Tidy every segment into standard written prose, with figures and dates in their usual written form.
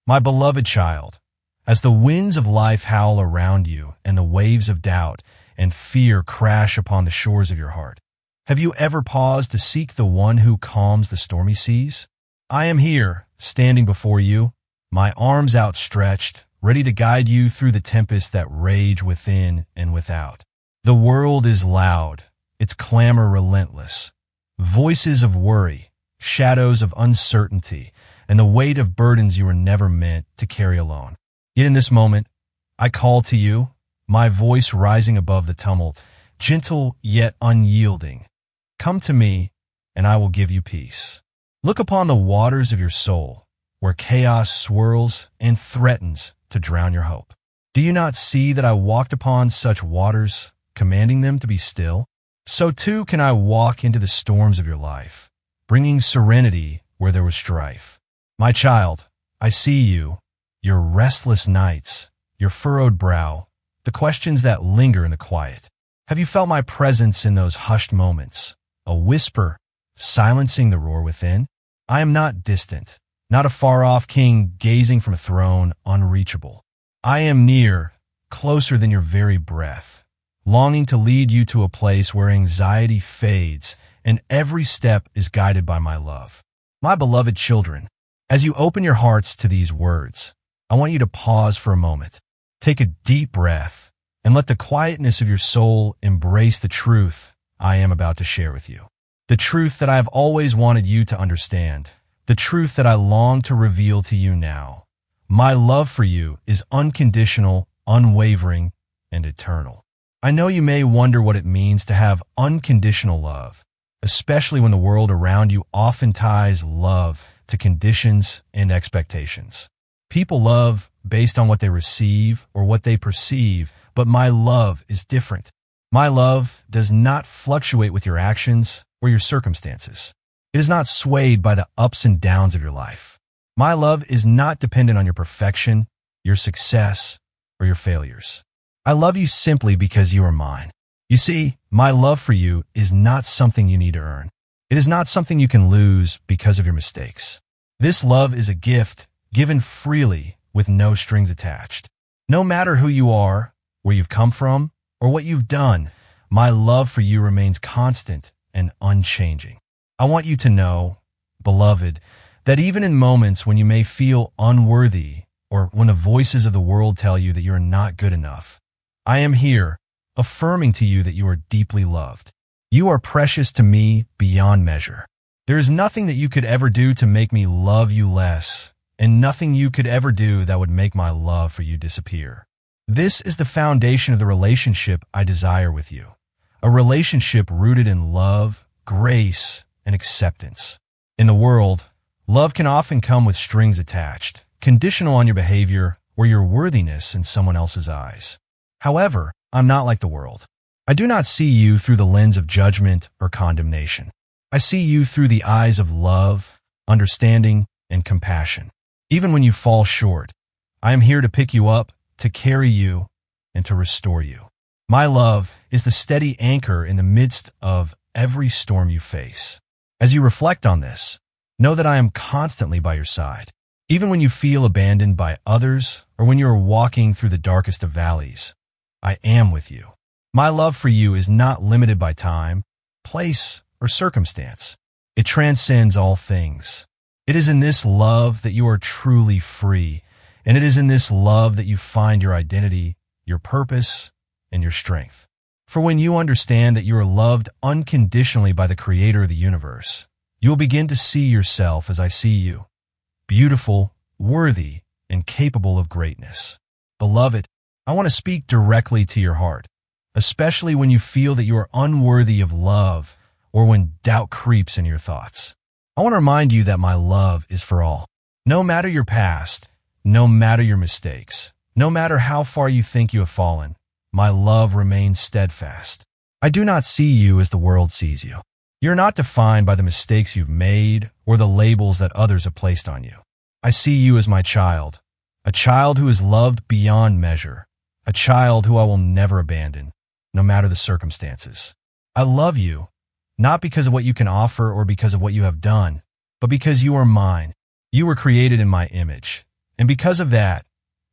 My beloved child, as the winds of life howl around you and the waves of doubt and fear crash upon the shores of your heart, have you ever paused to seek the one who calms the stormy seas? I am here, standing before you, my arms outstretched, ready to guide you through the tempests that rage within and without. The world is loud, its clamor relentless. Voices of worry, shadows of uncertainty, and the weight of burdens you were never meant to carry alone. Yet in this moment, I call to you, my voice rising above the tumult, gentle yet unyielding. Come to me, and I will give you peace. Look upon the waters of your soul, where chaos swirls and threatens to drown your hope. Do you not see that I walked upon such waters, commanding them to be still? So too can I walk into the storms of your life, bringing serenity where there was strife. My child, I see you, your restless nights, your furrowed brow, the questions that linger in the quiet. Have you felt my presence in those hushed moments, a whisper silencing the roar within? I am not distant, not a far-off king gazing from a throne unreachable. I am near, closer than your very breath, longing to lead you to a place where anxiety fades and every step is guided by my love. My beloved children, as you open your hearts to these words, I want you to pause for a moment, take a deep breath, and let the quietness of your soul embrace the truth I am about to share with you. The truth that I have always wanted you to understand, the truth that I long to reveal to you now. My love for you is unconditional, unwavering, and eternal. I know you may wonder what it means to have unconditional love, especially when the world around you often ties love to conditions and expectations. People love based on what they receive or what they perceive, but my love is different. My love does not fluctuate with your actions or your circumstances. It is not swayed by the ups and downs of your life. My love is not dependent on your perfection, your success, or your failures. I love you simply because you are mine. You see, my love for you is not something you need to earn. It is not something you can lose because of your mistakes. This love is a gift given freely with no strings attached. No matter who you are, where you've come from, or what you've done, my love for you remains constant and unchanging. I want you to know, beloved, that even in moments when you may feel unworthy or when the voices of the world tell you that you are not good enough, I am here, affirming to you that you are deeply loved. You are precious to me beyond measure. There is nothing that you could ever do to make me love you less, and nothing you could ever do that would make my love for you disappear. This is the foundation of the relationship I desire with you, a relationship rooted in love, grace, and acceptance. In the world, love can often come with strings attached, conditional on your behavior or your worthiness in someone else's eyes. However, I'm not like the world. I do not see you through the lens of judgment or condemnation. I see you through the eyes of love, understanding, and compassion. Even when you fall short, I am here to pick you up, to carry you, and to restore you. My love is the steady anchor in the midst of every storm you face. As you reflect on this, know that I am constantly by your side. Even when you feel abandoned by others or when you are walking through the darkest of valleys, I am with you. My love for you is not limited by time, place, or circumstance. It transcends all things. It is in this love that you are truly free, and it is in this love that you find your identity, your purpose, and your strength. For when you understand that you are loved unconditionally by the Creator of the universe, you will begin to see yourself as I see you, beautiful, worthy, and capable of greatness. Beloved, I want to speak directly to your heart, especially when you feel that you are unworthy of love or when doubt creeps in your thoughts. I want to remind you that my love is for all. No matter your past, no matter your mistakes, no matter how far you think you have fallen, my love remains steadfast. I do not see you as the world sees you. You're not defined by the mistakes you've made or the labels that others have placed on you. I see you as my child, a child who is loved beyond measure, a child who I will never abandon, no matter the circumstances. I love you, not because of what you can offer or because of what you have done, but because you are mine. You were created in my image, And because of that,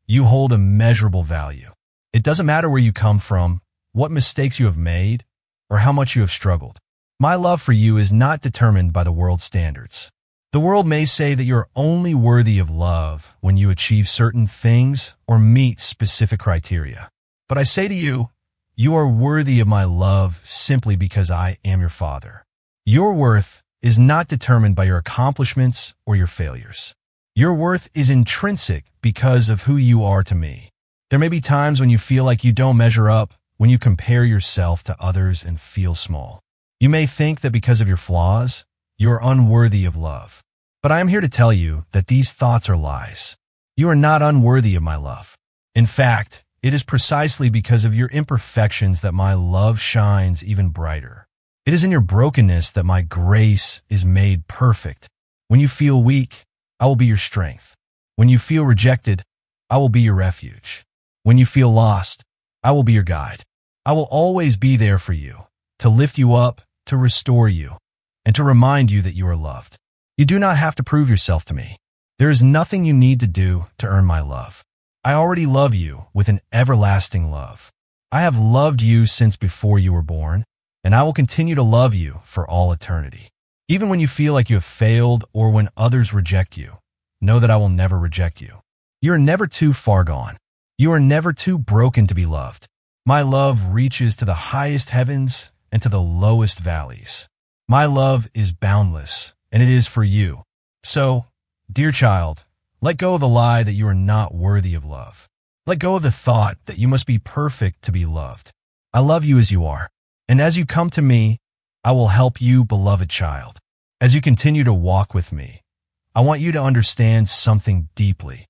you hold immeasurable value. It doesn't matter where you come from, what mistakes you have made, or how much you have struggled. My love for you is not determined by the world's standards. The world may say that you're only worthy of love when you achieve certain things or meet specific criteria. But I say to you, you are worthy of my love simply because I am your Father. Your worth is not determined by your accomplishments or your failures. Your worth is intrinsic because of who you are to me. There may be times when you feel like you don't measure up, when you compare yourself to others and feel small. You may think that because of your flaws, you are unworthy of love. But I am here to tell you that these thoughts are lies. You are not unworthy of my love. In fact, it is precisely because of your imperfections that my love shines even brighter. It is in your brokenness that my grace is made perfect. When you feel weak, I will be your strength. When you feel rejected, I will be your refuge. When you feel lost, I will be your guide. I will always be there for you, to lift you up, to restore you, and to remind you that you are loved. You do not have to prove yourself to me. There is nothing you need to do to earn my love. I already love you with an everlasting love. I have loved you since before you were born, and I will continue to love you for all eternity. Even when you feel like you have failed or when others reject you, know that I will never reject you. You are never too far gone. You are never too broken to be loved. My love reaches to the highest heavens and to the lowest valleys. My love is boundless, and it is for you. So, dear child, let go of the lie that you are not worthy of love. Let go of the thought that you must be perfect to be loved. I love you as you are, and as you come to me, I will help you, beloved child. As you continue to walk with me, I want you to understand something deeply.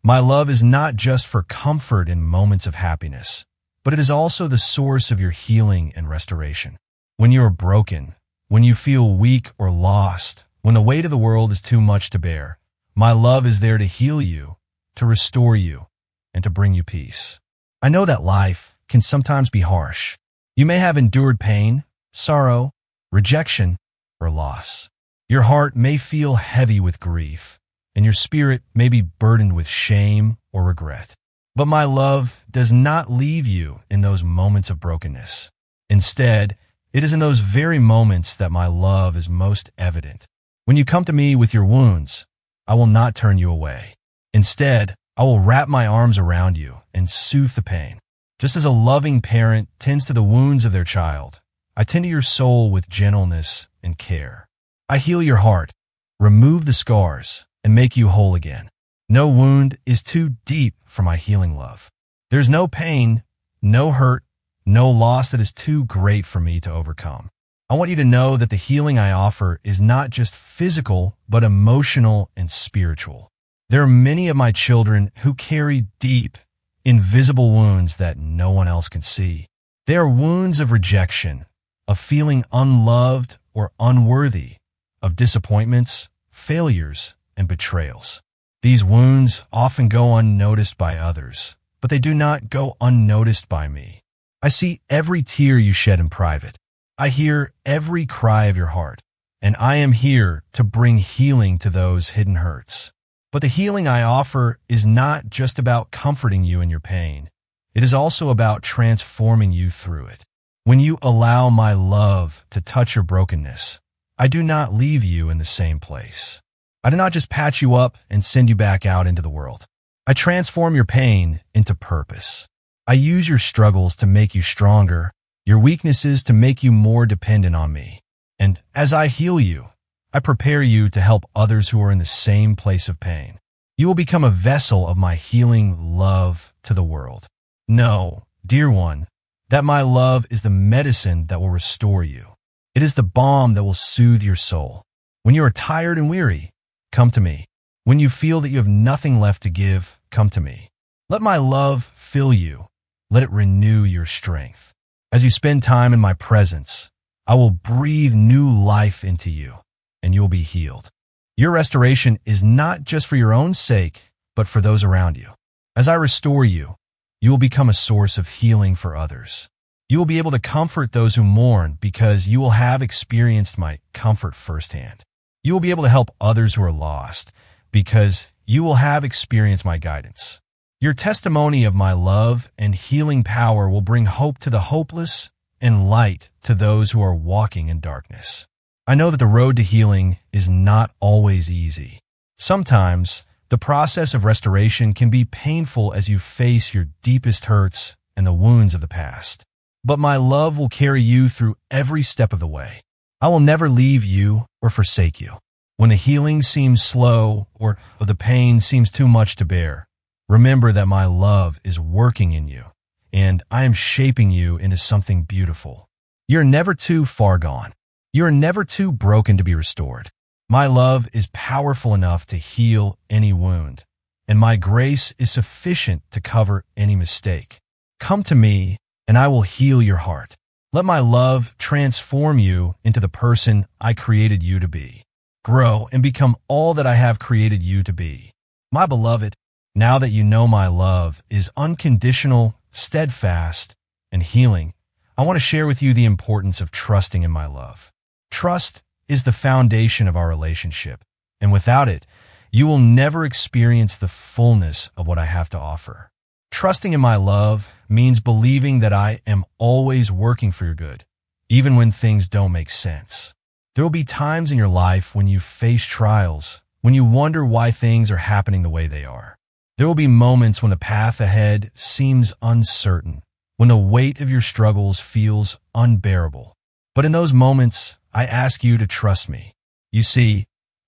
My love is not just for comfort in moments of happiness, but it is also the source of your healing and restoration. When you are broken, when you feel weak or lost, when the weight of the world is too much to bear, my love is there to heal you, to restore you, and to bring you peace. I know that life can sometimes be harsh. You may have endured pain, sorrow, rejection, or loss. Your heart may feel heavy with grief, and your spirit may be burdened with shame or regret. But my love does not leave you in those moments of brokenness. Instead, it is in those very moments that my love is most evident. When you come to me with your wounds, I will not turn you away. Instead, I will wrap my arms around you and soothe the pain. Just as a loving parent tends to the wounds of their child, I tend to your soul with gentleness and care. I heal your heart, remove the scars, and make you whole again. No wound is too deep for my healing love. There's no pain, no hurt, no loss that is too great for me to overcome. I want you to know that the healing I offer is not just physical, but emotional and spiritual. There are many of my children who carry deep, invisible wounds that no one else can see. They are wounds of rejection, of feeling unloved or unworthy, of disappointments, failures, and betrayals. These wounds often go unnoticed by others, but they do not go unnoticed by me. I see every tear you shed in private. I hear every cry of your heart, and I am here to bring healing to those hidden hurts. But the healing I offer is not just about comforting you in your pain. It is also about transforming you through it. When you allow my love to touch your brokenness, I do not leave you in the same place. I do not just patch you up and send you back out into the world. I transform your pain into purpose. I use your struggles to make you stronger, your weaknesses to make you more dependent on me. And as I heal you, I prepare you to help others who are in the same place of pain. You will become a vessel of my healing love to the world. Know, dear one, that my love is the medicine that will restore you. It is the balm that will soothe your soul. When you are tired and weary, come to me. When you feel that you have nothing left to give, come to me. Let my love fill you. Let it renew your strength. As you spend time in my presence, I will breathe new life into you, and you will be healed. Your restoration is not just for your own sake, but for those around you. As I restore you, you will become a source of healing for others. You will be able to comfort those who mourn because you will have experienced my comfort firsthand. You will be able to help others who are lost because you will have experienced my guidance. Your testimony of my love and healing power will bring hope to the hopeless and light to those who are walking in darkness. I know that the road to healing is not always easy. Sometimes, the process of restoration can be painful as you face your deepest hurts and the wounds of the past. But my love will carry you through every step of the way. I will never leave you or forsake you. When the healing seems slow or the pain seems too much to bear, remember that my love is working in you, and I am shaping you into something beautiful. You're never too far gone. You are never too broken to be restored. My love is powerful enough to heal any wound, and my grace is sufficient to cover any mistake. Come to me, and I will heal your heart. Let my love transform you into the person I created you to be. Grow and become all that I have created you to be. My beloved, now that you know my love is unconditional, steadfast, and healing, I want to share with you the importance of trusting in my love. Trust is the foundation of our relationship, and without it, you will never experience the fullness of what I have to offer. Trusting in my love means believing that I am always working for your good, even when things don't make sense. There will be times in your life when you face trials, when you wonder why things are happening the way they are. There will be moments when the path ahead seems uncertain, when the weight of your struggles feels unbearable. But in those moments, I ask you to trust me. You see,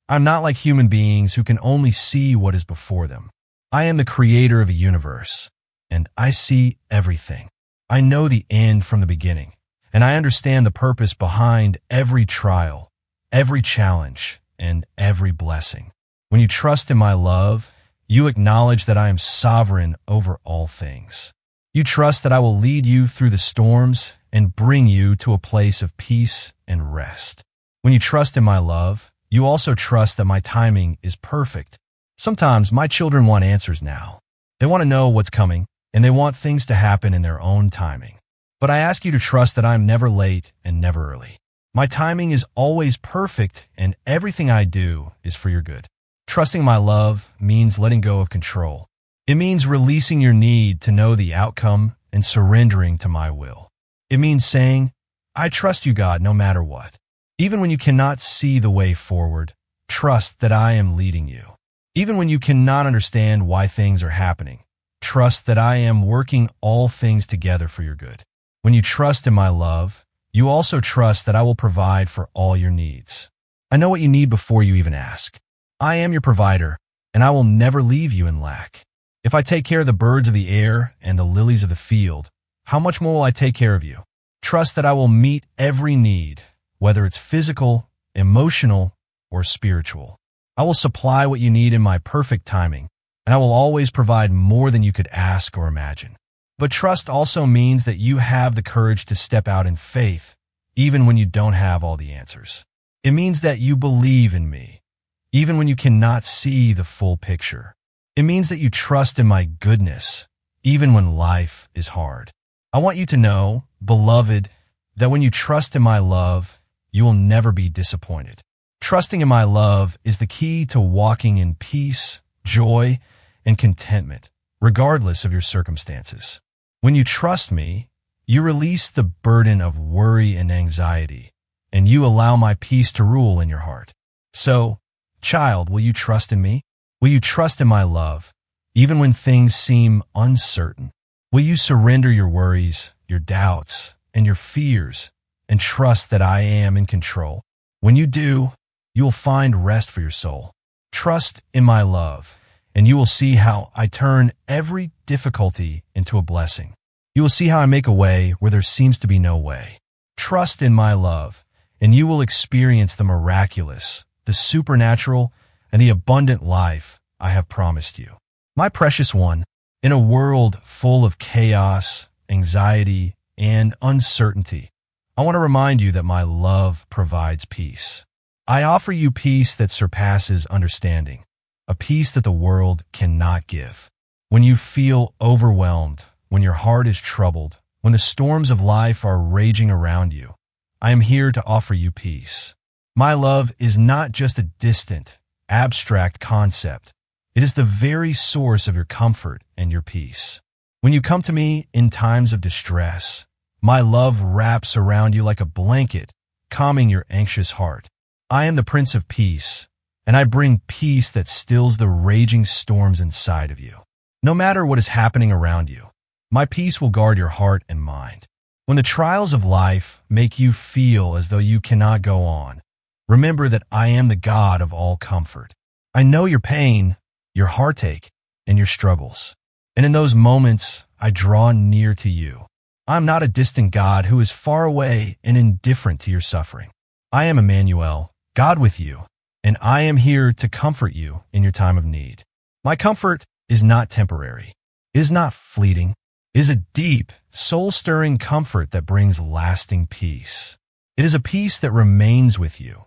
I'm not like human beings who can only see what is before them. I am the creator of a universe, and I see everything. I know the end from the beginning, and I understand the purpose behind every trial, every challenge, and every blessing. When you trust in my love, you acknowledge that I am sovereign over all things. You trust that I will lead you through the storms and bring you to a place of peace and rest. When you trust in my love, you also trust that my timing is perfect. Sometimes my children want answers now. They want to know what's coming, and they want things to happen in their own timing. But I ask you to trust that I'm never late and never early. My timing is always perfect, and everything I do is for your good. Trusting my love means letting go of control. It means releasing your need to know the outcome and surrendering to my will. It means saying, I trust you, God, no matter what. Even when you cannot see the way forward, trust that I am leading you. Even when you cannot understand why things are happening, trust that I am working all things together for your good. When you trust in my love, you also trust that I will provide for all your needs. I know what you need before you even ask. I am your provider, and I will never leave you in lack. If I take care of the birds of the air and the lilies of the field, how much more will I take care of you? Trust that I will meet every need, whether it's physical, emotional, or spiritual. I will supply what you need in my perfect timing, and I will always provide more than you could ask or imagine. But trust also means that you have the courage to step out in faith, even when you don't have all the answers. It means that you believe in me, even when you cannot see the full picture. It means that you trust in my goodness, even when life is hard. I want you to know, beloved, that when you trust in my love, you will never be disappointed. Trusting in my love is the key to walking in peace, joy, and contentment, regardless of your circumstances. When you trust me, you release the burden of worry and anxiety, and you allow my peace to rule in your heart. So, child, will you trust in me? Will you trust in my love, even when things seem uncertain? Will you surrender your worries, your doubts, and your fears, and trust that I am in control? When you do, you will find rest for your soul. Trust in my love, and you will see how I turn every difficulty into a blessing. You will see how I make a way where there seems to be no way. Trust in my love, and you will experience the miraculous, the supernatural, and the abundant life I have promised you. My precious one, in a world full of chaos, anxiety, and uncertainty, I want to remind you that my love provides peace. I offer you peace that surpasses understanding, a peace that the world cannot give. When you feel overwhelmed, when your heart is troubled, when the storms of life are raging around you, I am here to offer you peace. My love is not just a distant, abstract concept. It is the very source of your comfort and your peace. When you come to me in times of distress, my love wraps around you like a blanket, calming your anxious heart. I am the Prince of Peace, and I bring peace that stills the raging storms inside of you. No matter what is happening around you, my peace will guard your heart and mind. When the trials of life make you feel as though you cannot go on, remember that I am the God of all comfort. I know your pain, your heartache, and your struggles. And in those moments, I draw near to you. I'm not a distant God who is far away and indifferent to your suffering. I am Emmanuel, God with you, and I am here to comfort you in your time of need. My comfort is not temporary. It is not fleeting. It is a deep, soul-stirring comfort that brings lasting peace. It is a peace that remains with you,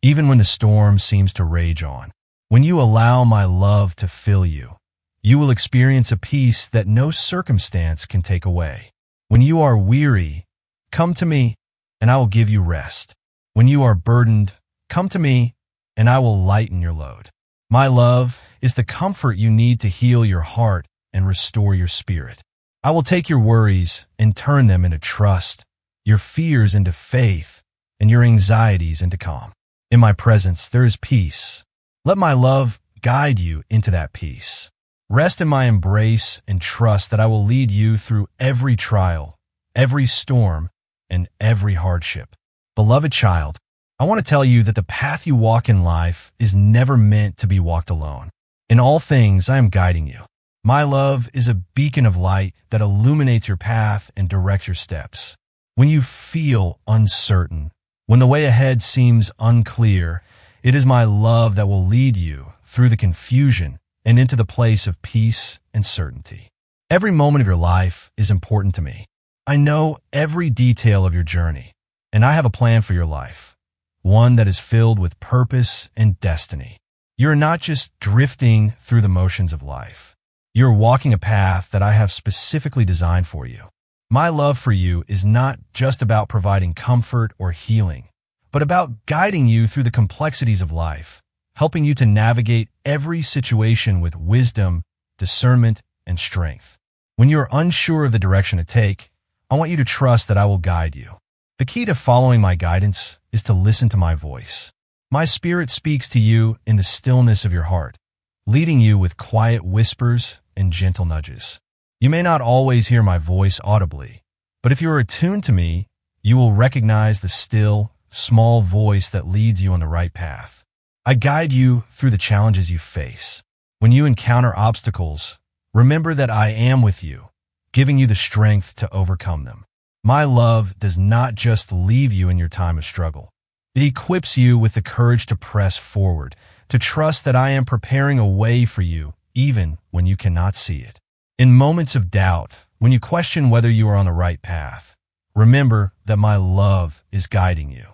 even when the storm seems to rage on. When you allow my love to fill you, you will experience a peace that no circumstance can take away. When you are weary, come to me, and I will give you rest. When you are burdened, come to me, and I will lighten your load. My love is the comfort you need to heal your heart and restore your spirit. I will take your worries and turn them into trust, your fears into faith, and your anxieties into calm. In my presence, there is peace. Let my love guide you into that peace. Rest in my embrace and trust that I will lead you through every trial, every storm, and every hardship. Beloved child, I want to tell you that the path you walk in life is never meant to be walked alone. In all things, I am guiding you. My love is a beacon of light that illuminates your path and directs your steps. When you feel uncertain, when the way ahead seems unclear, it is my love that will lead you through the confusion and into the place of peace and certainty. Every moment of your life is important to me. I know every detail of your journey, and I have a plan for your life, one that is filled with purpose and destiny. You're not just drifting through the motions of life. You're walking a path that I have specifically designed for you. My love for you is not just about providing comfort or healing, but about guiding you through the complexities of life, helping you to navigate every situation with wisdom, discernment, and strength. When you are unsure of the direction to take, I want you to trust that I will guide you. The key to following my guidance is to listen to my voice. My spirit speaks to you in the stillness of your heart, leading you with quiet whispers and gentle nudges. You may not always hear my voice audibly, but if you are attuned to me, you will recognize the still, small voice that leads you on the right path. I guide you through the challenges you face. When you encounter obstacles, remember that I am with you, giving you the strength to overcome them. My love does not just leave you in your time of struggle. It equips you with the courage to press forward, to trust that I am preparing a way for you, even when you cannot see it. In moments of doubt, when you question whether you are on the right path, remember that my love is guiding you.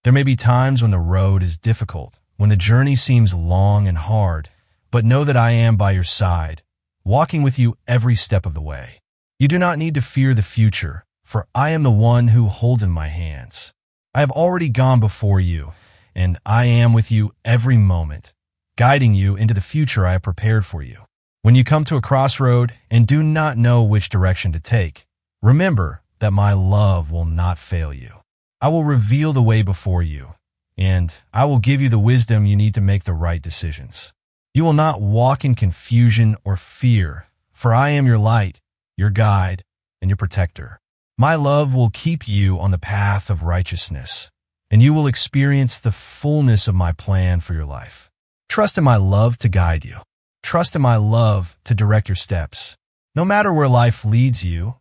There may be times when the road is difficult, when the journey seems long and hard, but know that I am by your side, walking with you every step of the way. You do not need to fear the future, for I am the one who holds in my hands. I have already gone before you, and I am with you every moment, guiding you into the future I have prepared for you. When you come to a crossroad and do not know which direction to take, remember that my love will not fail you. I will reveal the way before you, and I will give you the wisdom you need to make the right decisions. You will not walk in confusion or fear, for I am your light, your guide, and your protector. My love will keep you on the path of righteousness, and you will experience the fullness of my plan for your life. Trust in my love to guide you. Trust in my love to direct your steps. No matter where life leads you,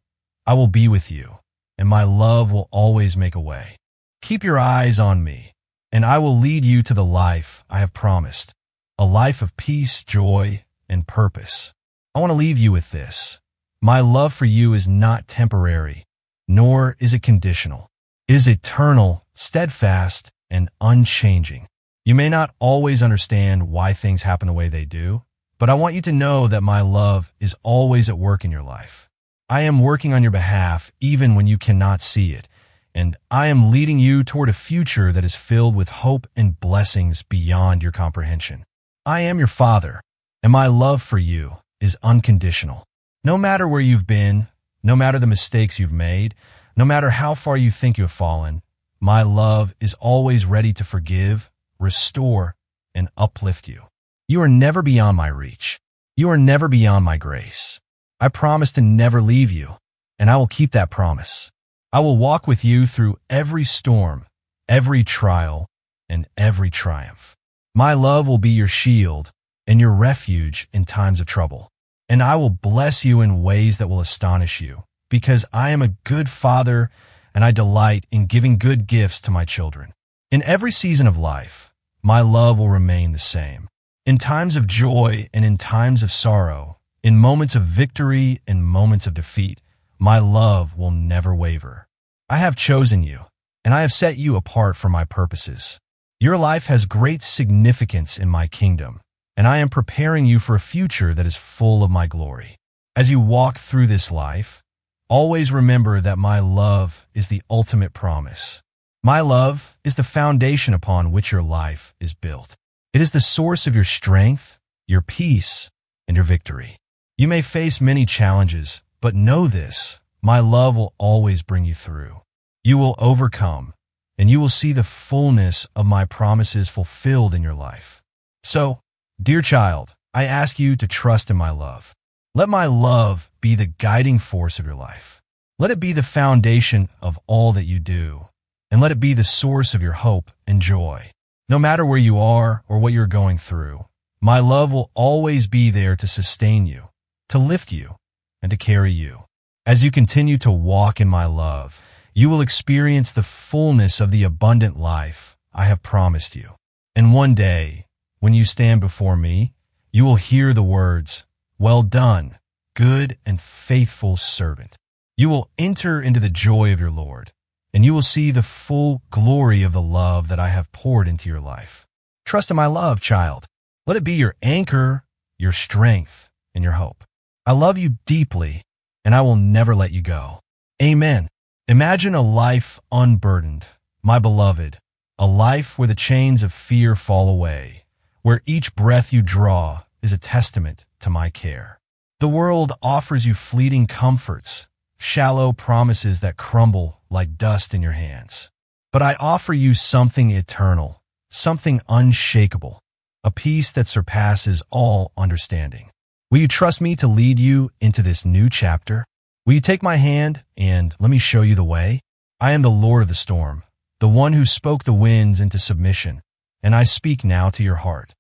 I will be with you, and my love will always make a way. Keep your eyes on me, and I will lead you to the life I have promised, a life of peace, joy, and purpose. I want to leave you with this. My love for you is not temporary, nor is it conditional. It is eternal, steadfast, and unchanging. You may not always understand why things happen the way they do, but I want you to know that my love is always at work in your life. I am working on your behalf even when you cannot see it, and I am leading you toward a future that is filled with hope and blessings beyond your comprehension. I am your Father, and my love for you is unconditional. No matter where you've been, no matter the mistakes you've made, no matter how far you think you have fallen, my love is always ready to forgive, restore, and uplift you. You are never beyond my reach. You are never beyond my grace. I promise to never leave you, and I will keep that promise. I will walk with you through every storm, every trial, and every triumph. My love will be your shield and your refuge in times of trouble. And I will bless you in ways that will astonish you, because I am a good father and I delight in giving good gifts to my children. In every season of life, my love will remain the same. In times of joy and in times of sorrow, in moments of victory and moments of defeat, my love will never waver. I have chosen you, and I have set you apart for my purposes. Your life has great significance in my kingdom, and I am preparing you for a future that is full of my glory. As you walk through this life, always remember that my love is the ultimate promise. My love is the foundation upon which your life is built. It is the source of your strength, your peace, and your victory. You may face many challenges, but know this: my love will always bring you through. You will overcome, and you will see the fullness of my promises fulfilled in your life. So, dear child, I ask you to trust in my love. Let my love be the guiding force of your life. Let it be the foundation of all that you do, and let it be the source of your hope and joy. No matter where you are or what you're going through, my love will always be there to sustain you, to lift you, and to carry you. As you continue to walk in my love, you will experience the fullness of the abundant life I have promised you. And one day, when you stand before me, you will hear the words, "Well done, good and faithful servant." You will enter into the joy of your Lord, and you will see the full glory of the love that I have poured into your life. Trust in my love, child. Let it be your anchor, your strength, and your hope. I love you deeply, and I will never let you go. Amen. Imagine a life unburdened, my beloved, a life where the chains of fear fall away, where each breath you draw is a testament to my care. The world offers you fleeting comforts, shallow promises that crumble like dust in your hands. But I offer you something eternal, something unshakable, a peace that surpasses all understanding. Will you trust me to lead you into this new chapter? Will you take my hand and let me show you the way? I am the Lord of the storm, the one who spoke the winds into submission, and I speak now to your heart.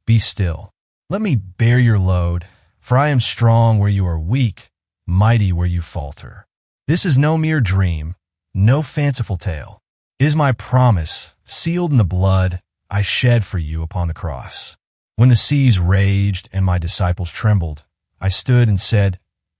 Be still. Let me bear your load, for I am strong where you are weak, mighty where you falter. This is no mere dream, no fanciful tale. It is my promise, sealed in the blood I shed for you upon the cross. When the seas raged and my disciples trembled, I stood and said,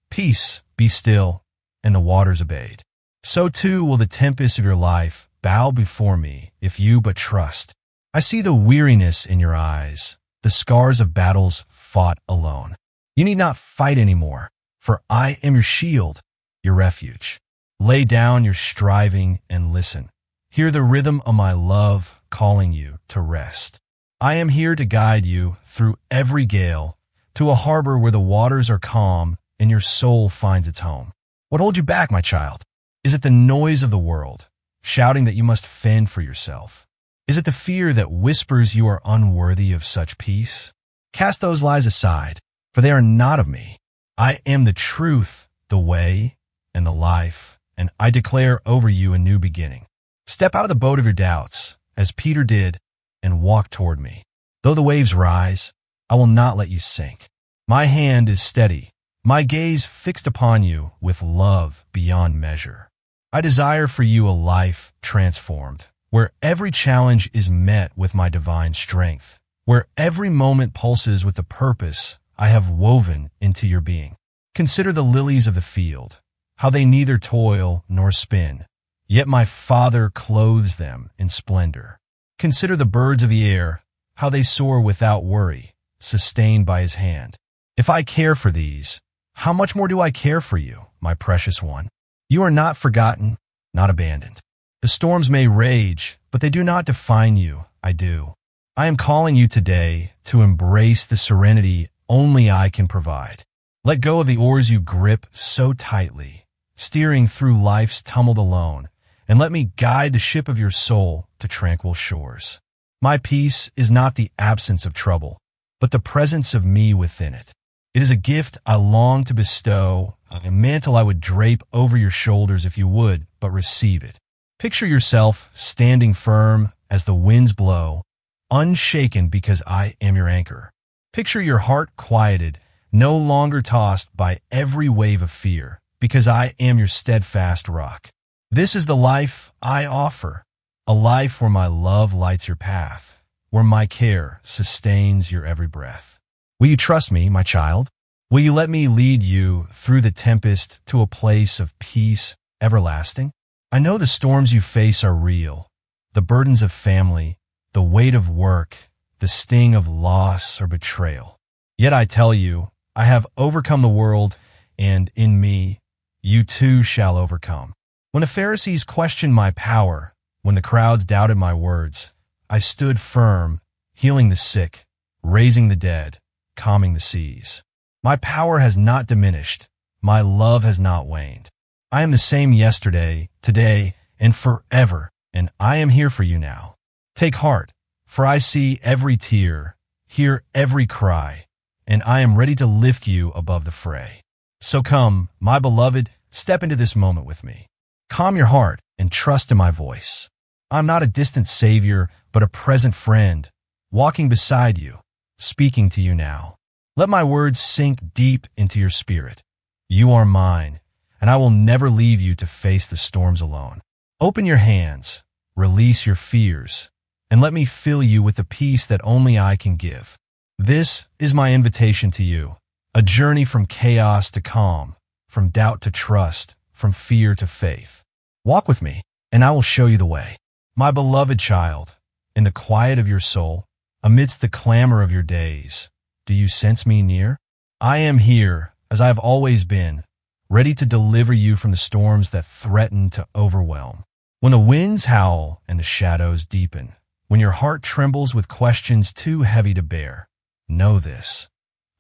"Peace, be still," and the waters obeyed. So too will the tempests of your life bow before me if you but trust. I see the weariness in your eyes, the scars of battles fought alone. You need not fight anymore, for I am your shield, your refuge. Lay down your striving and listen. Hear the rhythm of my love calling you to rest. I am here to guide you through every gale, to a harbor where the waters are calm and your soul finds its home. What holds you back, my child? Is it the noise of the world, shouting that you must fend for yourself? Is it the fear that whispers you are unworthy of such peace? Cast those lies aside, for they are not of me. I am the truth, the way, and the life, and I declare over you a new beginning. Step out of the boat of your doubts, as Peter did, and walk toward me. Though the waves rise, I will not let you sink. My hand is steady, my gaze fixed upon you with love beyond measure. I desire for you a life transformed, where every challenge is met with my divine strength, where every moment pulses with the purpose I have woven into your being. Consider the lilies of the field, how they neither toil nor spin, yet my Father clothes them in splendor. Consider the birds of the air, how they soar without worry, sustained by his hand. If I care for these, how much more do I care for you, my precious one? You are not forgotten, not abandoned. The storms may rage, but they do not define you. I do. I am calling you today to embrace the serenity only I can provide. Let go of the oars you grip so tightly, steering through life's tumult alone, and let me guide the ship of your soul to tranquil shores. My peace is not the absence of trouble, but the presence of me within it. It is a gift I long to bestow, a mantle I would drape over your shoulders if you would but receive it. Picture yourself standing firm as the winds blow, unshaken because I am your anchor. Picture your heart quieted, no longer tossed by every wave of fear, because I am your steadfast rock. This is the life I offer, a life where my love lights your path, where my care sustains your every breath. Will you trust me, my child? Will you let me lead you through the tempest to a place of peace everlasting? I know the storms you face are real, the burdens of family, the weight of work, the sting of loss or betrayal. Yet I tell you, I have overcome the world, and in me, you too shall overcome. When the Pharisees questioned my power, when the crowds doubted my words, I stood firm, healing the sick, raising the dead, calming the seas. My power has not diminished. My love has not waned. I am the same yesterday, today, and forever, and I am here for you now. Take heart, for I see every tear, hear every cry, and I am ready to lift you above the fray. So come, my beloved, step into this moment with me. Calm your heart and trust in my voice. I'm not a distant savior, but a present friend, walking beside you, speaking to you now. Let my words sink deep into your spirit. You are mine, and I will never leave you to face the storms alone. Open your hands, release your fears, and let me fill you with the peace that only I can give. This is my invitation to you, a journey from chaos to calm, from doubt to trust, from fear to faith. Walk with me, and I will show you the way. My beloved child, in the quiet of your soul, amidst the clamor of your days, do you sense me near? I am here, as I have always been, ready to deliver you from the storms that threaten to overwhelm. When the winds howl and the shadows deepen, when your heart trembles with questions too heavy to bear, know this.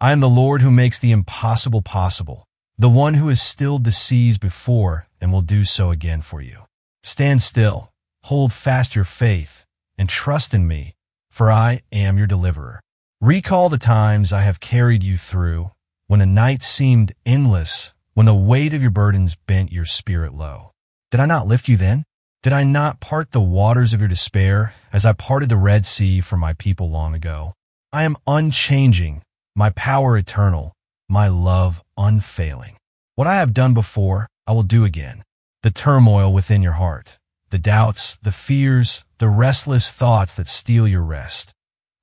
I am the Lord who makes the impossible possible, the one who has stilled the seas before and will do so again for you. Stand still, hold fast your faith, and trust in me, for I am your deliverer. Recall the times I have carried you through, when the night seemed endless, when the weight of your burdens bent your spirit low. Did I not lift you then? Did I not part the waters of your despair as I parted the Red Sea for my people long ago? I am unchanging, my power eternal, my love unfailing. What I have done before, I will do again. The turmoil within your heart, the doubts, the fears, the restless thoughts that steal your rest,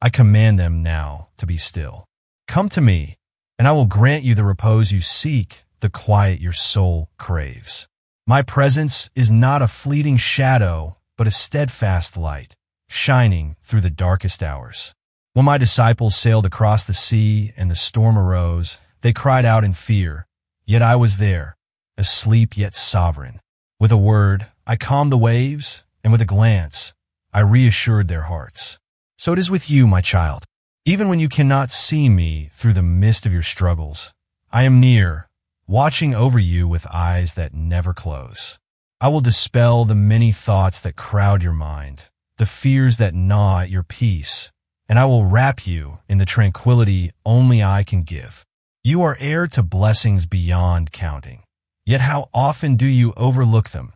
I command them now to be still. Come to me, and I will grant you the repose you seek, the quiet your soul craves. My presence is not a fleeting shadow, but a steadfast light, shining through the darkest hours. When my disciples sailed across the sea and the storm arose, they cried out in fear, yet I was there, asleep yet sovereign. With a word, I calmed the waves, and with a glance, I reassured their hearts. So it is with you, my child. Even when you cannot see me through the mist of your struggles, I am near, watching over you with eyes that never close. I will dispel the many thoughts that crowd your mind, the fears that gnaw at your peace, and I will wrap you in the tranquility only I can give. You are heir to blessings beyond counting. Yet how often do you overlook them,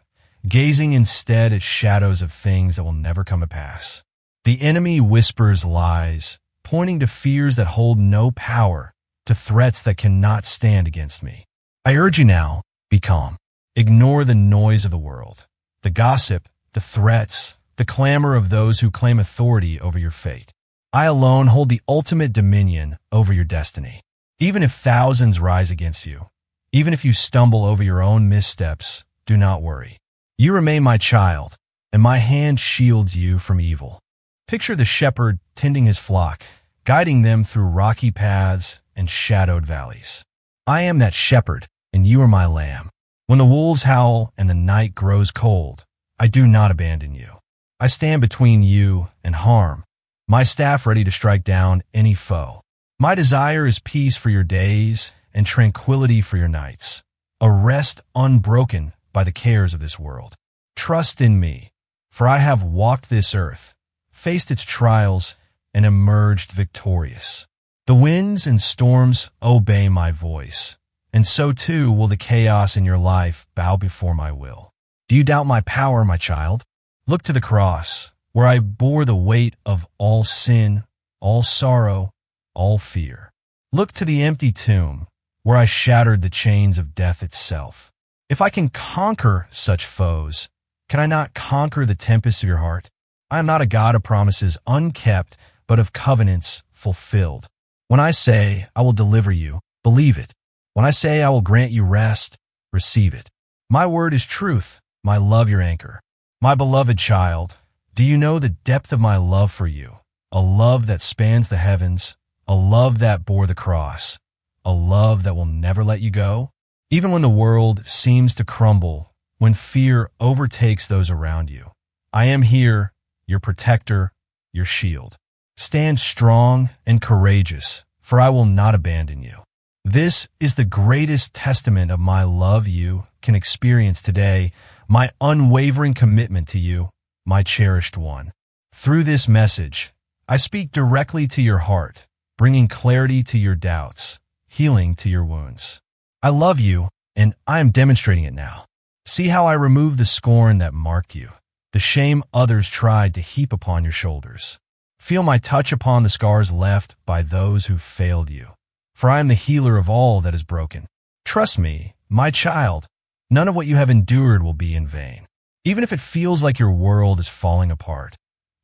gazing instead at shadows of things that will never come to pass? The enemy whispers lies, pointing to fears that hold no power, to threats that cannot stand against me. I urge you now, be calm. Ignore the noise of the world, the gossip, the threats, the clamor of those who claim authority over your fate. I alone hold the ultimate dominion over your destiny. Even if thousands rise against you, even if you stumble over your own missteps, do not worry. You remain my child, and my hand shields you from evil. Picture the shepherd tending his flock, guiding them through rocky paths and shadowed valleys. I am that shepherd, and you are my lamb. When the wolves howl and the night grows cold, I do not abandon you. I stand between you and harm, my staff ready to strike down any foe. My desire is peace for your days and tranquility for your nights, a rest unbroken by the cares of this world. Trust in me, for I have walked this earth, faced its trials, and emerged victorious. The winds and storms obey my voice, and so too will the chaos in your life bow before my will. Do you doubt my power, my child? Look to the cross, where I bore the weight of all sin, all sorrow, all fear. Look to the empty tomb, where I shattered the chains of death itself. If I can conquer such foes, can I not conquer the tempests of your heart? I am not a God of promises unkept, but of covenants fulfilled. When I say I will deliver you, believe it. When I say I will grant you rest, receive it. My word is truth, my love your anchor. My beloved child, do you know the depth of my love for you? A love that spans the heavens, a love that bore the cross, a love that will never let you go. Even when the world seems to crumble, when fear overtakes those around you, I am here, your protector, your shield. Stand strong and courageous, for I will not abandon you. This is the greatest testament of my love you can experience today, my unwavering commitment to you, my cherished one. Through this message, I speak directly to your heart, bringing clarity to your doubts, healing to your wounds. I love you, and I am demonstrating it now. See how I remove the scorn that marked you, the shame others tried to heap upon your shoulders. Feel my touch upon the scars left by those who failed you, for I am the healer of all that is broken. Trust me, my child, none of what you have endured will be in vain. Even if it feels like your world is falling apart,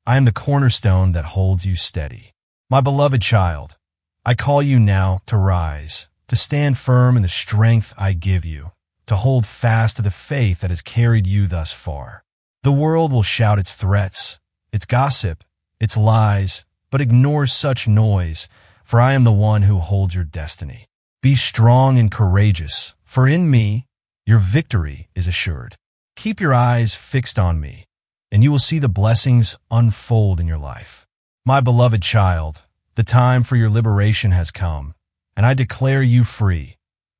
I am the cornerstone that holds you steady. My beloved child, I call you now to rise, to stand firm in the strength I give you, to hold fast to the faith that has carried you thus far. The world will shout its threats, its gossip, its lies, but ignore such noise, for I am the one who holds your destiny. Be strong and courageous, for in me, your victory is assured. Keep your eyes fixed on me, and you will see the blessings unfold in your life. My beloved child, the time for your liberation has come, and I declare you free,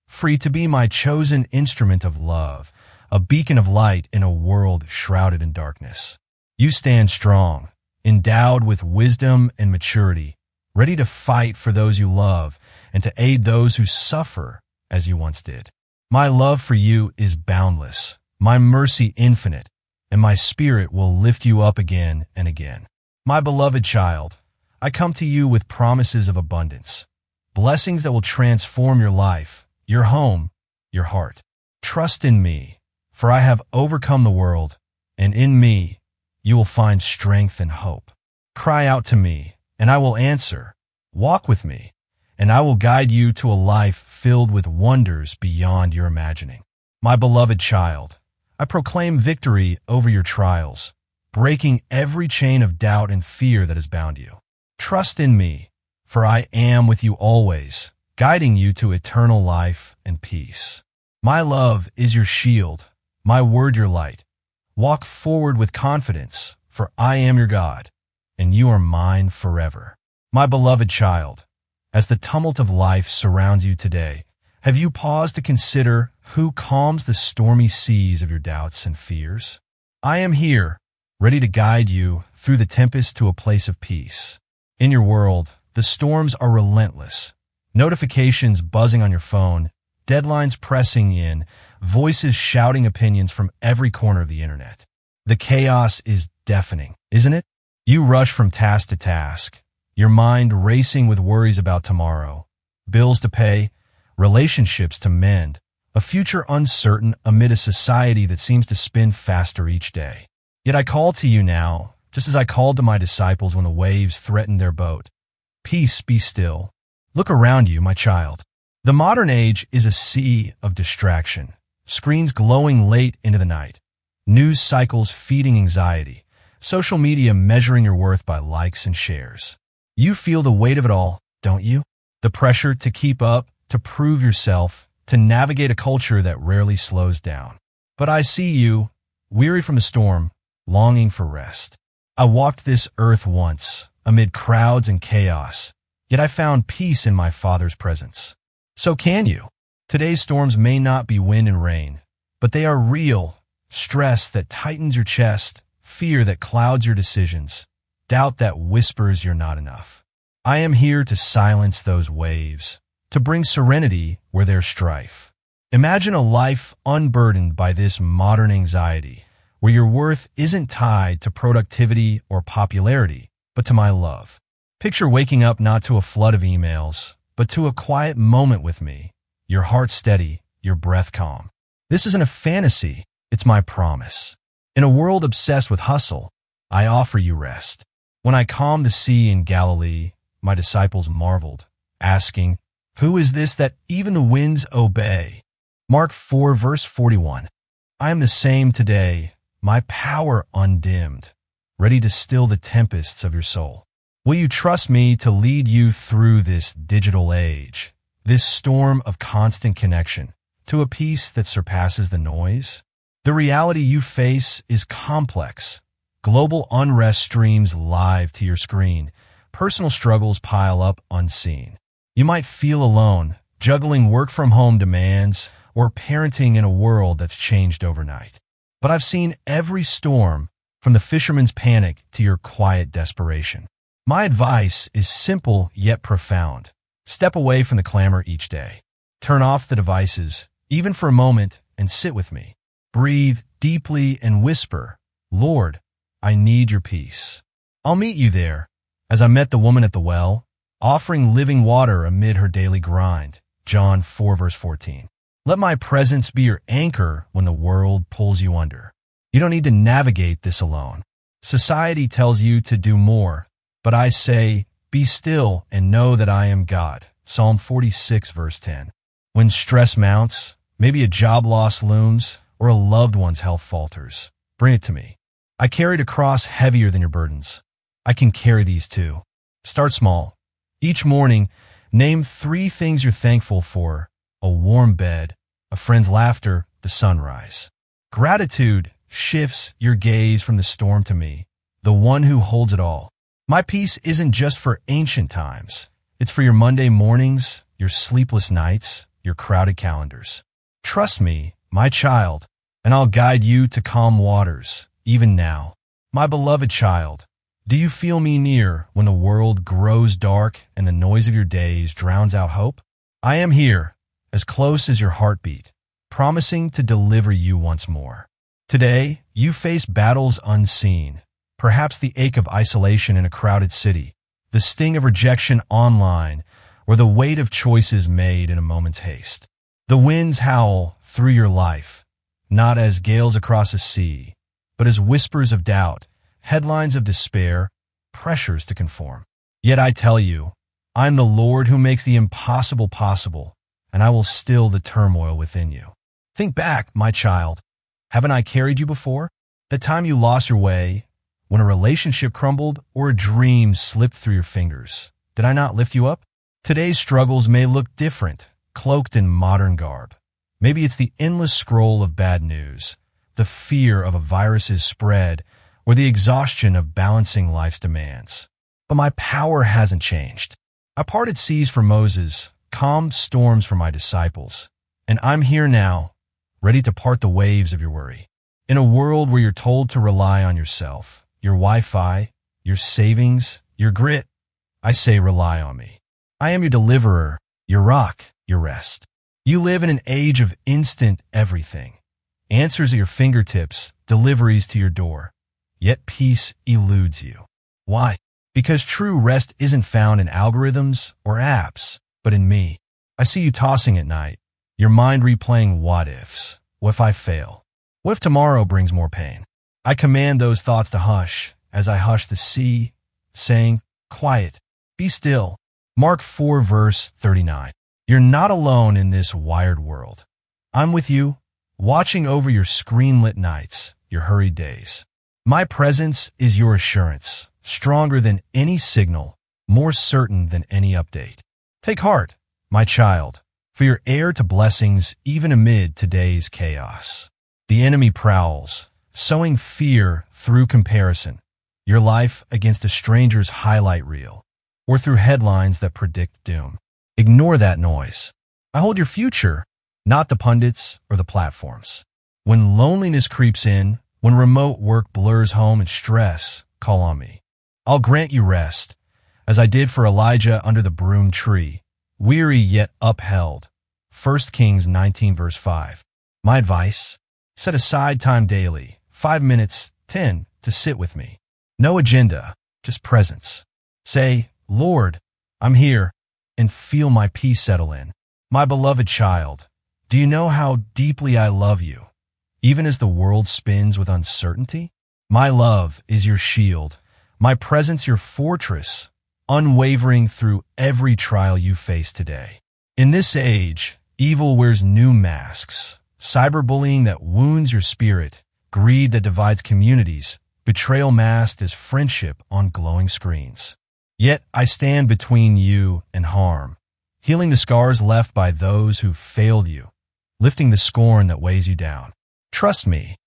free to be my chosen instrument of love, a beacon of light in a world shrouded in darkness. You stand strong, endowed with wisdom and maturity, ready to fight for those you love and to aid those who suffer as you once did. My love for you is boundless, my mercy infinite, and my spirit will lift you up again and again. My beloved child, I come to you with promises of abundance, blessings that will transform your life, your home, your heart. Trust in me, for I have overcome the world, and in me you will find strength and hope. Cry out to me, and I will answer. Walk with me, and I will guide you to a life filled with wonders beyond your imagining. My beloved child, I proclaim victory over your trials, breaking every chain of doubt and fear that has bound you. Trust in me, for I am with you always, guiding you to eternal life and peace. My love is your shield, my word your light. Walk forward with confidence, for I am your God, and you are mine forever. My beloved child, as the tumult of life surrounds you today, have you paused to consider who calms the stormy seas of your doubts and fears? I am here, ready to guide you through the tempest to a place of peace. In your world, the storms are relentless. Notifications buzzing on your phone, deadlines pressing in, voices shouting opinions from every corner of the internet. The chaos is deafening, isn't it? You rush from task to task, your mind racing with worries about tomorrow, bills to pay, relationships to mend, a future uncertain amid a society that seems to spin faster each day. Yet I call to you now, just as I called to my disciples when the waves threatened their boat. Peace, be still. Look around you, my child. The modern age is a sea of distraction, screens glowing late into the night, news cycles feeding anxiety, social media measuring your worth by likes and shares. You feel the weight of it all, don't you? The pressure to keep up, to prove yourself, to navigate a culture that rarely slows down. But I see you, weary from the storm, longing for rest. I walked this earth once, amid crowds and chaos, yet I found peace in my Father's presence. So can you. Today's storms may not be wind and rain, but they are real. Stress that tightens your chest, fear that clouds your decisions, doubt that whispers you're not enough. I am here to silence those waves, to bring serenity where there's strife. Imagine a life unburdened by this modern anxiety, where your worth isn't tied to productivity or popularity, but to my love. Picture waking up not to a flood of emails, but to a quiet moment with me, your heart steady, your breath calm. This isn't a fantasy, it's my promise. In a world obsessed with hustle, I offer you rest. When I calmed the sea in Galilee, my disciples marveled, asking, "Who is this that even the winds obey?" Mark 4, verse 41. I am the same today, my power undimmed, ready to still the tempests of your soul. Will you trust me to lead you through this digital age, this storm of constant connection, to a peace that surpasses the noise? The reality you face is complex. Global unrest streams live to your screen. Personal struggles pile up unseen. You might feel alone, juggling work-from-home demands or parenting in a world that's changed overnight. But I've seen every storm, from the fisherman's panic to your quiet desperation. My advice is simple yet profound. Step away from the clamor each day. Turn off the devices, even for a moment, and sit with me. Breathe deeply and whisper, "Lord, I need your peace." I'll meet you there, as I met the woman at the well, offering living water amid her daily grind. John 4, verse 14. Let my presence be your anchor when the world pulls you under. You don't need to navigate this alone. Society tells you to do more, but I say, be still and know that I am God. Psalm 46, verse 10. When stress mounts, maybe a job loss looms, or a loved one's health falters, bring it to me. I carried a cross heavier than your burdens. I can carry these too. Start small. Each morning, name 3 things you're thankful for: a warm bed, a friend's laughter, the sunrise. Gratitude shifts your gaze from the storm to me, the one who holds it all. My peace isn't just for ancient times. It's for your Monday mornings, your sleepless nights, your crowded calendars. Trust me, my child, and I'll guide you to calm waters, even now. My beloved child, do you feel me near when the world grows dark and the noise of your days drowns out hope? I am here, as close as your heartbeat, promising to deliver you once more. Today, you face battles unseen, perhaps the ache of isolation in a crowded city, the sting of rejection online, or the weight of choices made in a moment's haste. The winds howl through your life, not as gales across a sea, but as whispers of doubt, headlines of despair, pressures to conform. Yet I tell you, I'm the Lord who makes the impossible possible, and I will still the turmoil within you. Think back, my child. Haven't I carried you before? The time you lost your way, when a relationship crumbled or a dream slipped through your fingers. Did I not lift you up? Today's struggles may look different, cloaked in modern garb. Maybe it's the endless scroll of bad news, the fear of a virus's spread, or the exhaustion of balancing life's demands. But my power hasn't changed. I parted seas for Moses, calmed storms for my disciples, and I'm here now, ready to part the waves of your worry. In a world where you're told to rely on yourself, your Wi-Fi, your savings, your grit, I say rely on me. I am your deliverer, your rock, your rest. You live in an age of instant everything. Answers at your fingertips, deliveries to your door. Yet peace eludes you. Why? Because true rest isn't found in algorithms or apps, but in me. I see you tossing at night, your mind replaying what ifs. What if I fail? What if tomorrow brings more pain? I command those thoughts to hush as I hush the sea, saying, quiet, be still. Mark 4, verse 39. You're not alone in this wired world. I'm with you, watching over your screen-lit nights, your hurried days. My presence is your assurance, stronger than any signal, more certain than any update. Take heart, my child, for you're heir to blessings even amid today's chaos. The enemy prowls, sowing fear through comparison, your life against a stranger's highlight reel. or through headlines that predict doom. Ignore that noise. I hold your future, not the pundits or the platforms. When loneliness creeps in, when remote work blurs home and stress, call on me. I'll grant you rest, as I did for Elijah under the broom tree, weary yet upheld. 1 Kings 19 verse 5. My advice? Set aside time daily, 5 minutes, 10, to sit with me. No agenda, just presence. Say, Lord, I'm here, and feel my peace settle in. My beloved child, do you know how deeply I love you, even as the world spins with uncertainty? My love is your shield, my presence your fortress, unwavering through every trial you face today. In this age, evil wears new masks, cyberbullying that wounds your spirit, greed that divides communities, betrayal masked as friendship on glowing screens. Yet I stand between you and harm, healing the scars left by those who failed you, lifting the scorn that weighs you down. Trust me,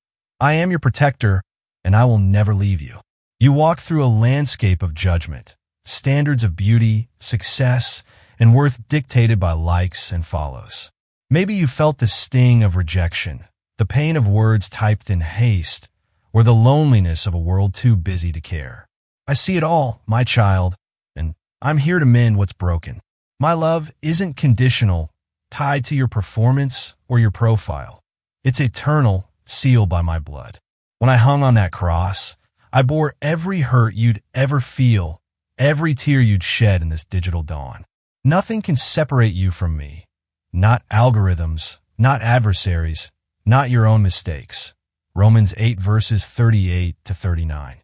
I am your protector, and I will never leave you. You walk through a landscape of judgment, standards of beauty, success, and worth dictated by likes and follows. Maybe you felt the sting of rejection, the pain of words typed in haste, or the loneliness of a world too busy to care. I see it all, my child, and I'm here to mend what's broken. My love isn't conditional, tied to your performance or your profile. It's eternal, sealed by my blood. When I hung on that cross, I bore every hurt you'd ever feel, every tear you'd shed in this digital dawn. Nothing can separate you from me. Not algorithms, not adversaries, not your own mistakes. Romans 8 verses 38 to 39.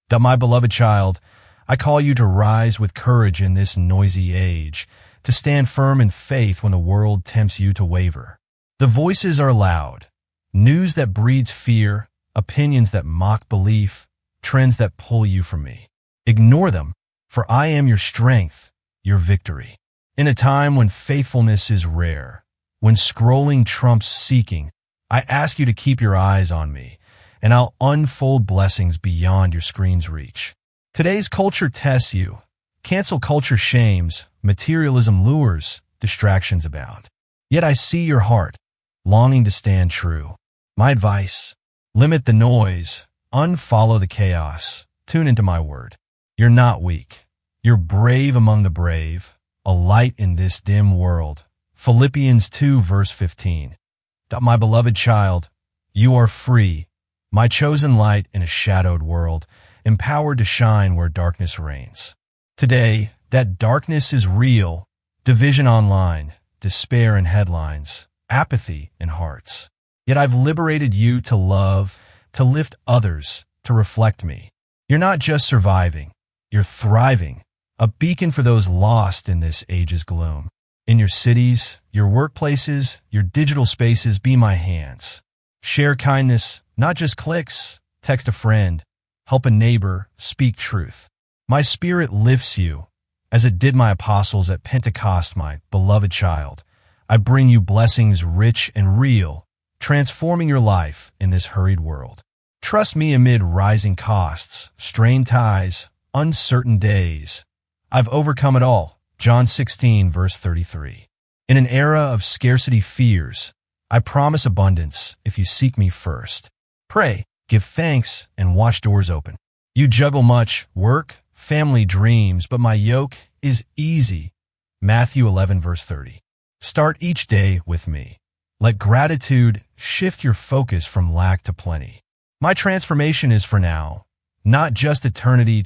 That my beloved child, I call you to rise with courage in this noisy age, to stand firm in faith when the world tempts you to waver. The voices are loud, news that breeds fear, opinions that mock belief, trends that pull you from me. Ignore them, for I am your strength, your victory. In a time when faithfulness is rare, when scrolling trumps seeking, I ask you to keep your eyes on me, and I'll unfold blessings beyond your screen's reach. Today's culture tests you. Cancel culture shames, materialism lures, distractions abound. Yet I see your heart, longing to stand true. My advice, limit the noise, unfollow the chaos, tune into my word. You're not weak. You're brave among the brave, a light in this dim world. Philippians 2 verse 15. My beloved child, you are free, my chosen light in a shadowed world, empowered to shine where darkness reigns. Today, that darkness is real, division online, despair in headlines, apathy in hearts. Yet I've liberated you to love, to lift others, to reflect me. You're not just surviving, you're thriving, a beacon for those lost in this age's gloom. In your cities, your workplaces, your digital spaces, be my hands. Share kindness, not just clicks. Text a friend, help a neighbor, speak truth. My spirit lifts you, as it did my apostles at Pentecost, my beloved child. I bring you blessings rich and real, transforming your life in this hurried world. Trust me amid rising costs, strained ties, uncertain days. I've overcome it all. John 16 verse 33. In an era of scarcity fears, I promise abundance if you seek me first. Pray, give thanks, and watch doors open. You juggle much, work, family, dreams, but my yoke is easy. Matthew 11 verse 30. Start each day with me. Let gratitude shift your focus from lack to plenty. My transformation is for now, not just eternity.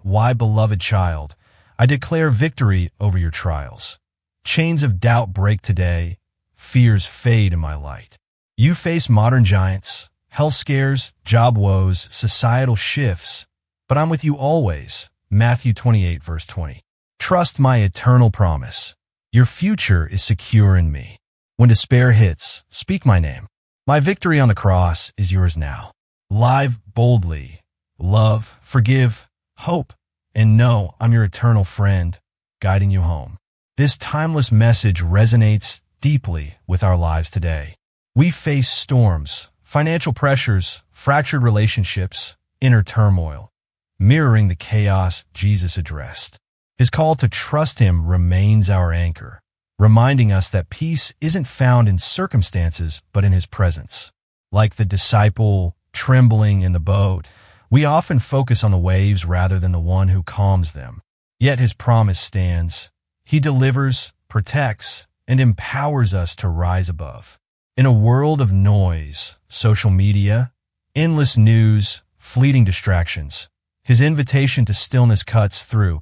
My beloved child, I declare victory over your trials. Chains of doubt break today. Fears fade in my light. You face modern giants, health scares, job woes, societal shifts, but I'm with you always. Matthew 28 verse 20. Trust my eternal promise. Your future is secure in me. When despair hits, speak my name. My victory on the cross is yours now. Live boldly. Love, forgive, hope, and know I'm your eternal friend, guiding you home. This timeless message resonates deeply with our lives today. We face storms, financial pressures, fractured relationships, inner turmoil, mirroring the chaos Jesus addressed. His call to trust him remains our anchor, reminding us that peace isn't found in circumstances but in his presence. Like the disciple trembling in the boat, we often focus on the waves rather than the one who calms them. Yet his promise stands. He delivers, protects, and empowers us to rise above. In a world of noise, social media, endless news, fleeting distractions, his invitation to stillness cuts through,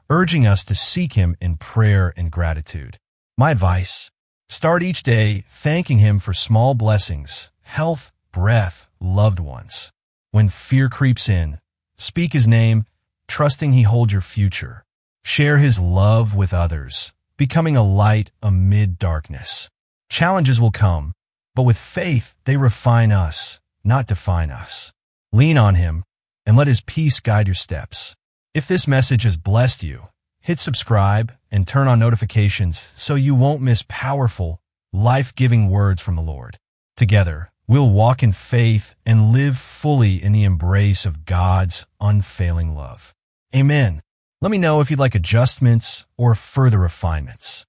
urging us to seek him in prayer and gratitude. My advice: start each day thanking him for small blessings, health, breath, loved ones. When fear creeps in, speak his name, trusting he holds your future. Share his love with others, becoming a light amid darkness. Challenges will come, but with faith they refine us, not define us. Lean on him and let his peace guide your steps. If this message has blessed you, hit subscribe and turn on notifications so you won't miss powerful, life-giving words from the Lord. Together, we'll walk in faith and live fully in the embrace of God's unfailing love. Amen. Let me know if you'd like adjustments or further refinements.